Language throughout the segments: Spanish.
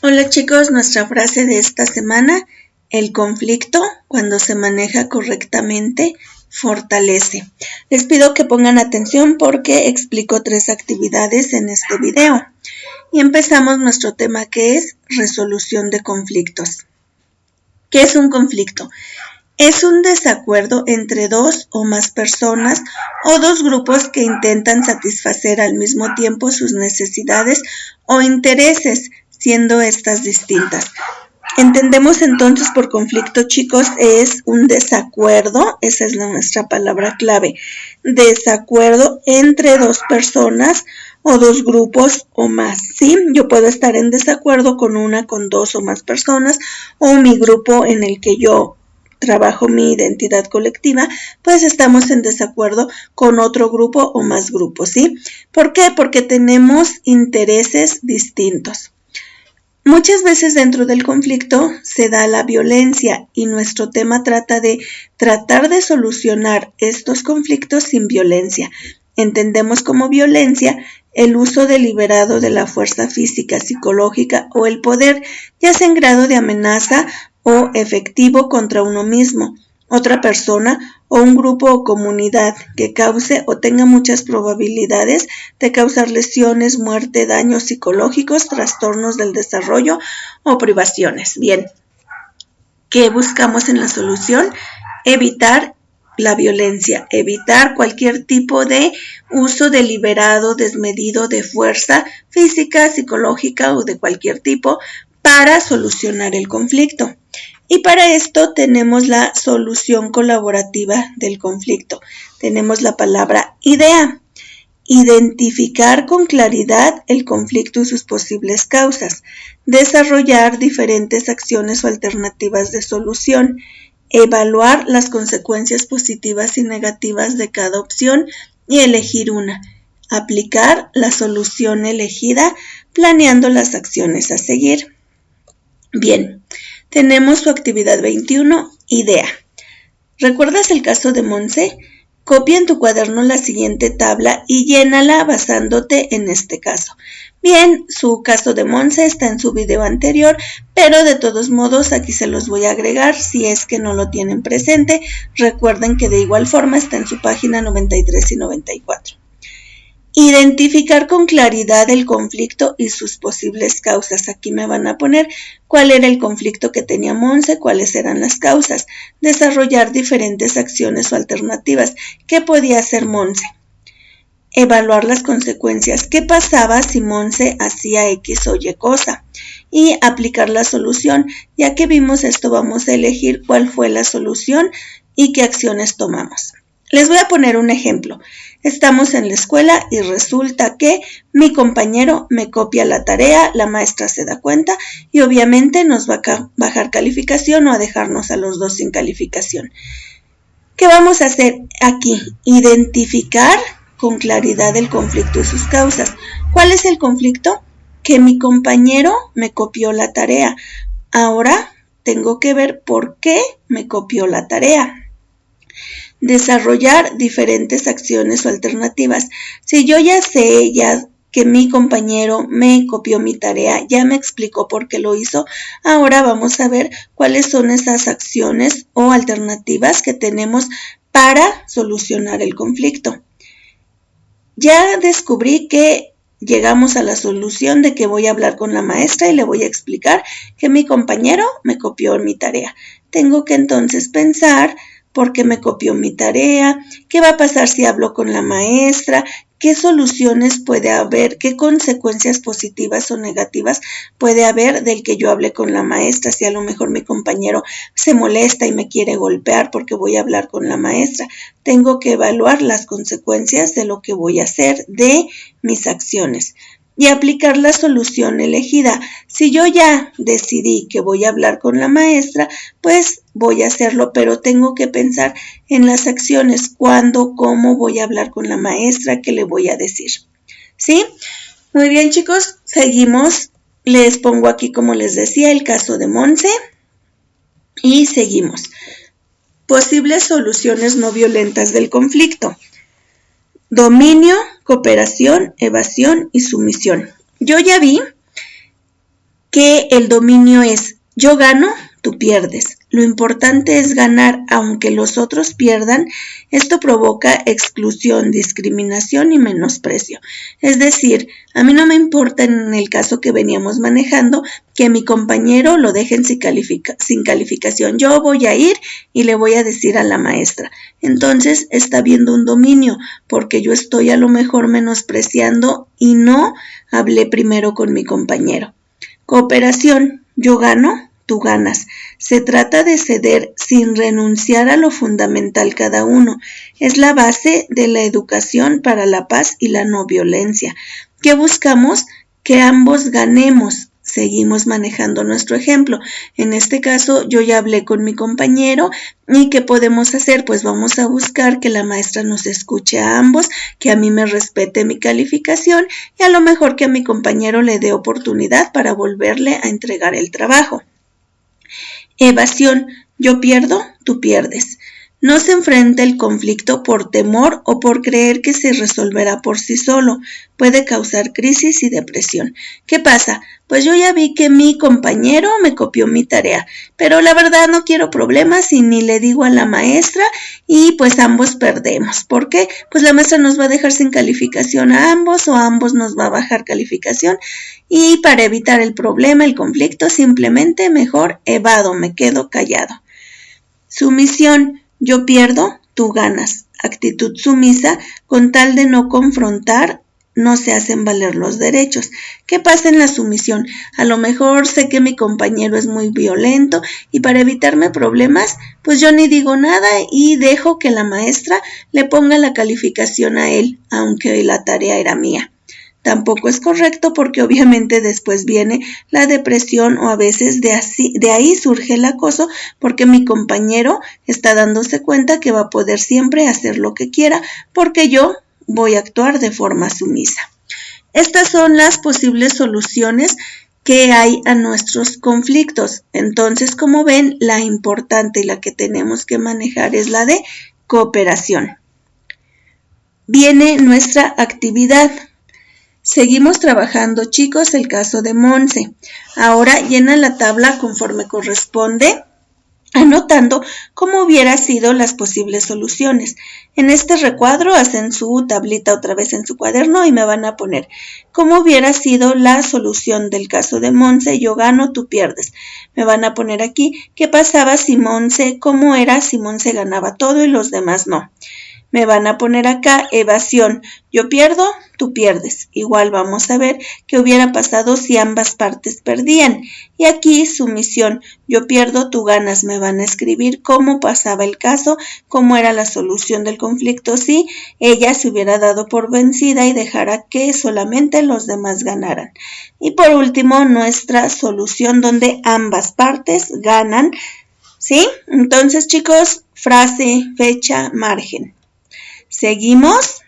Hola chicos, nuestra frase de esta semana: el conflicto, cuando se maneja correctamente, fortalece. Les pido que pongan atención porque explico 3 actividades en este video. Y empezamos nuestro tema, que es resolución de conflictos. ¿Qué es un conflicto? Es un desacuerdo entre 2 o más personas o 2 grupos que intentan satisfacer al mismo tiempo sus necesidades o intereses, siendo estas distintas. Entendemos entonces por conflicto, chicos, es un desacuerdo, esa es nuestra palabra clave, desacuerdo entre 2 personas o 2 grupos o más, ¿sí? Yo puedo estar en desacuerdo con 2 o más personas, o mi grupo en el que yo trabajo mi identidad colectiva, pues estamos en desacuerdo con otro grupo o más grupos, ¿sí? ¿Por qué? Porque tenemos intereses distintos. Muchas veces dentro del conflicto se da la violencia y nuestro tema trata de tratar de solucionar estos conflictos sin violencia. Entendemos como violencia el uso deliberado de la fuerza física, psicológica o el poder, ya sea en grado de amenaza o efectivo contra uno mismo, otra persona o un grupo o comunidad que cause o tenga muchas probabilidades de causar lesiones, muerte, daños psicológicos, trastornos del desarrollo o privaciones. Bien, ¿qué buscamos en la solución? Evitar la violencia, evitar cualquier tipo de uso deliberado, desmedido de fuerza física, psicológica o de cualquier tipo para solucionar el conflicto. Y para esto tenemos la solución colaborativa del conflicto. Tenemos la palabra idea. Identificar con claridad el conflicto y sus posibles causas. Desarrollar diferentes acciones o alternativas de solución. Evaluar las consecuencias positivas y negativas de cada opción y elegir una. Aplicar la solución elegida, planeando las acciones a seguir. Bien, tenemos su actividad 21, idea. ¿Recuerdas el caso de Monse? Copia en tu cuaderno la siguiente tabla y llénala basándote en este caso. Bien, su caso de Monse está en su video anterior, pero de todos modos aquí se los voy a agregar si es que no lo tienen presente. Recuerden que de igual forma está en su página 93 y 94. Identificar con claridad el conflicto y sus posibles causas. Aquí me van a poner cuál era el conflicto que tenía Monse, cuáles eran las causas. Desarrollar diferentes acciones o alternativas. ¿Qué podía hacer Monse? Evaluar las consecuencias. ¿Qué pasaba si Monse hacía X o Y cosa? Y aplicar la solución. Ya que vimos esto, vamos a elegir cuál fue la solución y qué acciones tomamos. Les voy a poner un ejemplo. Estamos en la escuela y resulta que mi compañero me copia la tarea, la maestra se da cuenta y obviamente nos va a bajar calificación o a dejarnos a los 2 sin calificación. ¿Qué vamos a hacer aquí? Identificar con claridad el conflicto y sus causas. ¿Cuál es el conflicto? Que mi compañero me copió la tarea. Ahora tengo que ver por qué me copió la tarea. Desarrollar diferentes acciones o alternativas. Si yo ya sé que mi compañero me copió mi tarea, ya me explicó por qué lo hizo, ahora vamos a ver cuáles son esas acciones o alternativas que tenemos para solucionar el conflicto. Ya descubrí que llegamos a la solución de que voy a hablar con la maestra y le voy a explicar que mi compañero me copió mi tarea. Tengo que entonces pensar por qué me copió mi tarea, qué va a pasar si hablo con la maestra, qué soluciones puede haber, qué consecuencias positivas o negativas puede haber del que yo hable con la maestra, si a lo mejor mi compañero se molesta y me quiere golpear porque voy a hablar con la maestra. Tengo que evaluar las consecuencias de lo que voy a hacer, de mis acciones. Y aplicar la solución elegida. Si yo ya decidí que voy a hablar con la maestra, pues voy a hacerlo, pero tengo que pensar en las acciones, cuándo, cómo voy a hablar con la maestra, qué le voy a decir. ¿Sí? Muy bien, chicos, seguimos. Les pongo aquí, como les decía, el caso de Monse y seguimos. Posibles soluciones no violentas del conflicto. Dominio, cooperación, evasión y sumisión. Yo ya vi que el dominio es yo gano, tú pierdes. Lo importante es ganar aunque los otros pierdan. Esto provoca exclusión, discriminación y menosprecio. Es decir, a mí no me importa en el caso que veníamos manejando que mi compañero lo dejen sin calificación. Yo voy a ir y le voy a decir a la maestra. Entonces está habiendo un dominio porque yo estoy a lo mejor menospreciando y no hablé primero con mi compañero. Cooperación, yo gano, tú ganas. Se trata de ceder sin renunciar a lo fundamental cada uno. Es la base de la educación para la paz y la no violencia. ¿Qué buscamos? Que ambos ganemos. Seguimos manejando nuestro ejemplo. En este caso, yo ya hablé con mi compañero y ¿qué podemos hacer? Pues vamos a buscar que la maestra nos escuche a ambos, que a mí me respete mi calificación y a lo mejor que a mi compañero le dé oportunidad para volverle a entregar el trabajo. Evasión, yo pierdo, tú pierdes. No se enfrenta el conflicto por temor o por creer que se resolverá por sí solo. Puede causar crisis y depresión. ¿Qué pasa? Pues yo ya vi que mi compañero me copió mi tarea, pero la verdad no quiero problemas y ni le digo a la maestra y pues ambos perdemos. ¿Por qué? Pues la maestra nos va a dejar sin calificación a ambos o a ambos nos va a bajar calificación y para evitar el problema, el conflicto, simplemente mejor evado, me quedo callado. Sumisión. Yo pierdo, tú ganas. Actitud sumisa, con tal de no confrontar, no se hacen valer los derechos. ¿Qué pasa en la sumisión? A lo mejor sé que mi compañero es muy violento y para evitarme problemas, pues yo ni digo nada y dejo que la maestra le ponga la calificación a él, aunque la tarea era mía. Tampoco es correcto porque obviamente después viene la depresión o a veces de ahí surge el acoso porque mi compañero está dándose cuenta que va a poder siempre hacer lo que quiera porque yo voy a actuar de forma sumisa. Estas son las posibles soluciones que hay a nuestros conflictos. Entonces, como ven, la importante y la que tenemos que manejar es la de cooperación. Viene nuestra actividad. Seguimos trabajando, chicos, el caso de Monse. Ahora llena la tabla conforme corresponde, anotando cómo hubiera sido las posibles soluciones. En este recuadro hacen su tablita otra vez en su cuaderno y me van a poner cómo hubiera sido la solución del caso de Monse. Yo gano, tú pierdes. Me van a poner aquí qué pasaba si Monse, cómo era si Monse ganaba todo y los demás no. Me van a poner acá evasión. Yo pierdo, tú pierdes. Igual vamos a ver qué hubiera pasado si ambas partes perdían. Y aquí sumisión. Yo pierdo, tú ganas. Me van a escribir cómo pasaba el caso, cómo era la solución del conflicto si ella se hubiera dado por vencida y dejara que solamente los demás ganaran. Y por último, nuestra solución donde ambas partes ganan. ¿Sí? Entonces, chicos, frase, fecha, margen. Seguimos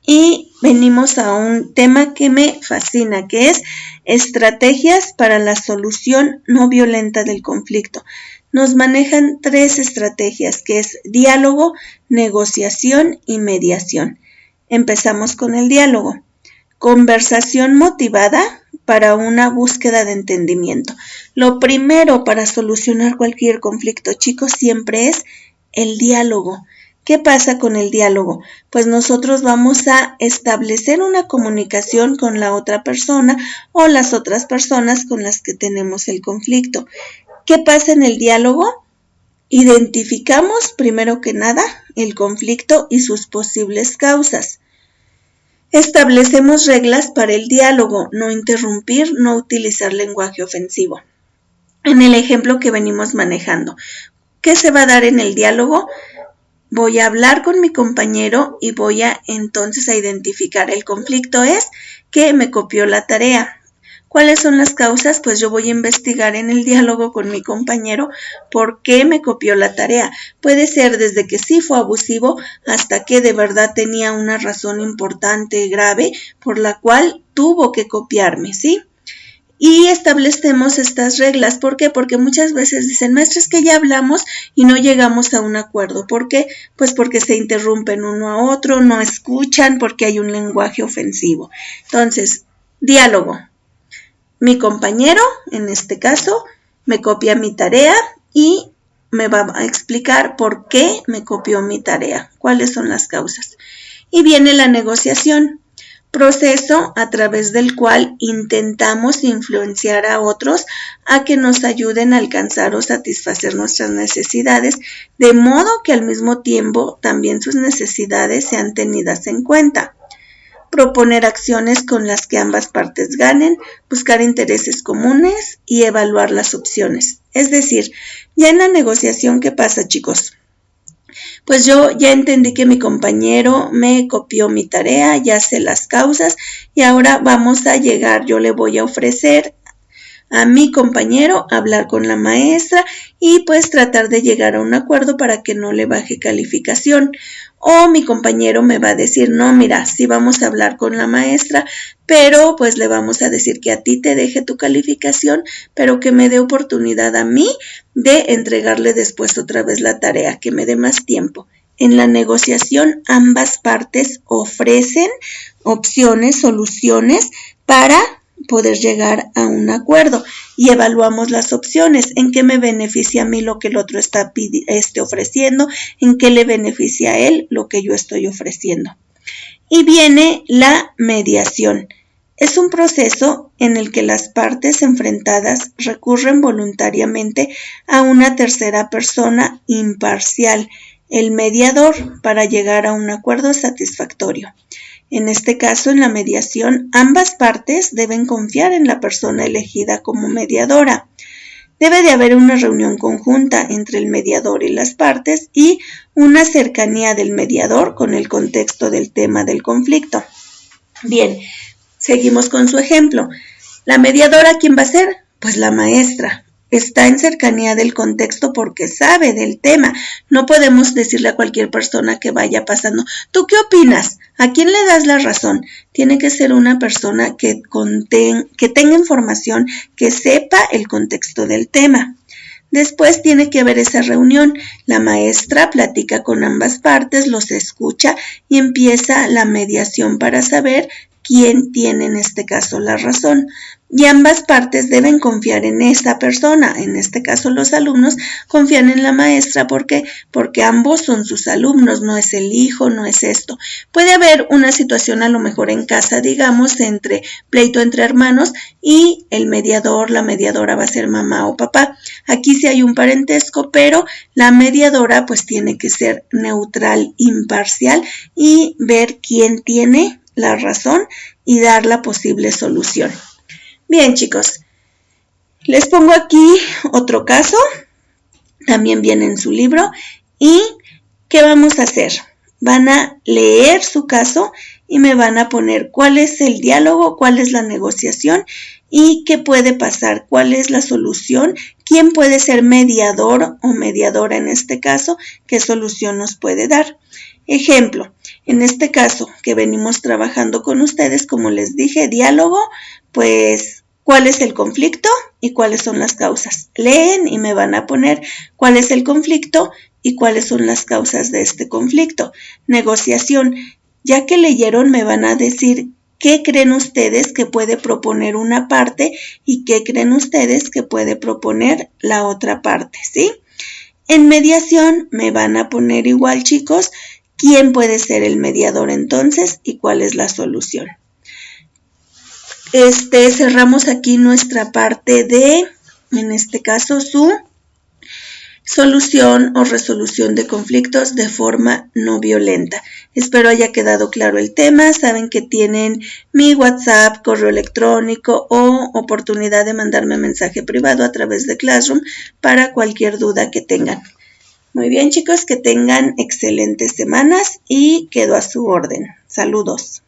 y venimos a un tema que me fascina, que es estrategias para la solución no violenta del conflicto. Nos manejan 3 estrategias, que es diálogo, negociación y mediación. Empezamos con el diálogo. Conversación motivada para una búsqueda de entendimiento. Lo primero para solucionar cualquier conflicto, chicos, siempre es el diálogo. ¿Qué pasa con el diálogo? Pues nosotros vamos a establecer una comunicación con la otra persona o las otras personas con las que tenemos el conflicto. ¿Qué pasa en el diálogo? Identificamos primero que nada el conflicto y sus posibles causas. Establecemos reglas para el diálogo, no interrumpir, no utilizar lenguaje ofensivo. En el ejemplo que venimos manejando, ¿qué se va a dar en el diálogo? Voy a hablar con mi compañero y voy a entonces a identificar el conflicto es que me copió la tarea. ¿Cuáles son las causas? Pues yo voy a investigar en el diálogo con mi compañero por qué me copió la tarea. Puede ser desde que sí fue abusivo hasta que de verdad tenía una razón importante, grave, por la cual tuvo que copiarme, ¿sí? Y establecemos estas reglas. ¿Por qué? Porque muchas veces dicen, maestra, es que ya hablamos y no llegamos a un acuerdo. ¿Por qué? Pues porque se interrumpen uno a otro, no escuchan, porque hay un lenguaje ofensivo. Entonces, diálogo. mi compañero, en este caso, me copia mi tarea y me va a explicar por qué me copió mi tarea, cuáles son las causas. Y viene la negociación, proceso a través del cual intentamos influenciar a otros a que nos ayuden a alcanzar o satisfacer nuestras necesidades, de modo que al mismo tiempo también sus necesidades sean tenidas en cuenta. Proponer acciones con las que ambas partes ganen, buscar intereses comunes y evaluar las opciones. Es decir, ya en la negociación, ¿qué pasa, chicos? Pues yo ya entendí que mi compañero me copió mi tarea, ya sé las causas y ahora vamos a llegar, yo le voy a ofrecer a mi compañero hablar con la maestra y pues tratar de llegar a un acuerdo para que no le baje calificación. O mi compañero me va a decir, no, mira, sí vamos a hablar con la maestra, pero pues le vamos a decir que a ti te deje tu calificación, pero que me dé oportunidad a mí de entregarle después otra vez la tarea, que me dé más tiempo. En la negociación ambas partes ofrecen opciones, soluciones para poder llegar a un acuerdo y evaluamos las opciones, en qué me beneficia a mí lo que el otro está ofreciendo, en qué le beneficia a él lo que yo estoy ofreciendo. Y viene la mediación. Es un proceso en el que las partes enfrentadas recurren voluntariamente a una tercera persona imparcial, el mediador, para llegar a un acuerdo satisfactorio. En este caso, en la mediación, ambas partes deben confiar en la persona elegida como mediadora. Debe de haber una reunión conjunta entre el mediador y las partes y una cercanía del mediador con el contexto del tema del conflicto. Bien, seguimos con su ejemplo. ¿La mediadora quién va a ser? Pues la maestra. Está en cercanía del contexto porque sabe del tema. No podemos decirle a cualquier persona que vaya pasando, ¿tú qué opinas? ¿A quién le das la razón? Tiene que ser una persona que tenga información, que sepa el contexto del tema. Después tiene que haber esa reunión. La maestra platica con ambas partes, los escucha y empieza la mediación para saber quién tiene en este caso la razón. Y ambas partes deben confiar en esta persona, en este caso los alumnos confían en la maestra. ¿Por qué? Porque ambos son sus alumnos, no es el hijo, no es esto. Puede haber una situación a lo mejor en casa, digamos, pleito entre hermanos y el mediador, la mediadora va a ser mamá o papá. Aquí sí hay un parentesco, pero la mediadora pues tiene que ser neutral, imparcial y ver quién tiene la razón y dar la posible solución. Bien, chicos, les pongo aquí otro caso, también viene en su libro, y ¿qué vamos a hacer? Van a leer su caso y me van a poner cuál es el diálogo, cuál es la negociación y qué puede pasar, cuál es la solución, quién puede ser mediador o mediadora en este caso, qué solución nos puede dar. Ejemplo, en este caso que venimos trabajando con ustedes, como les dije, diálogo, pues ¿cuál es el conflicto y cuáles son las causas? Leen y me van a poner cuál es el conflicto y cuáles son las causas de este conflicto. Negociación, ya que leyeron me van a decir qué creen ustedes que puede proponer una parte y qué creen ustedes que puede proponer la otra parte, ¿sí? En mediación me van a poner igual, chicos, quién puede ser el mediador entonces y cuál es la solución. Cerramos aquí nuestra parte de, en este caso, su solución o resolución de conflictos de forma no violenta. Espero haya quedado claro el tema. Saben que tienen mi WhatsApp, correo electrónico o oportunidad de mandarme mensaje privado a través de Classroom para cualquier duda que tengan. Muy bien, chicos, que tengan excelentes semanas y quedo a su orden. Saludos.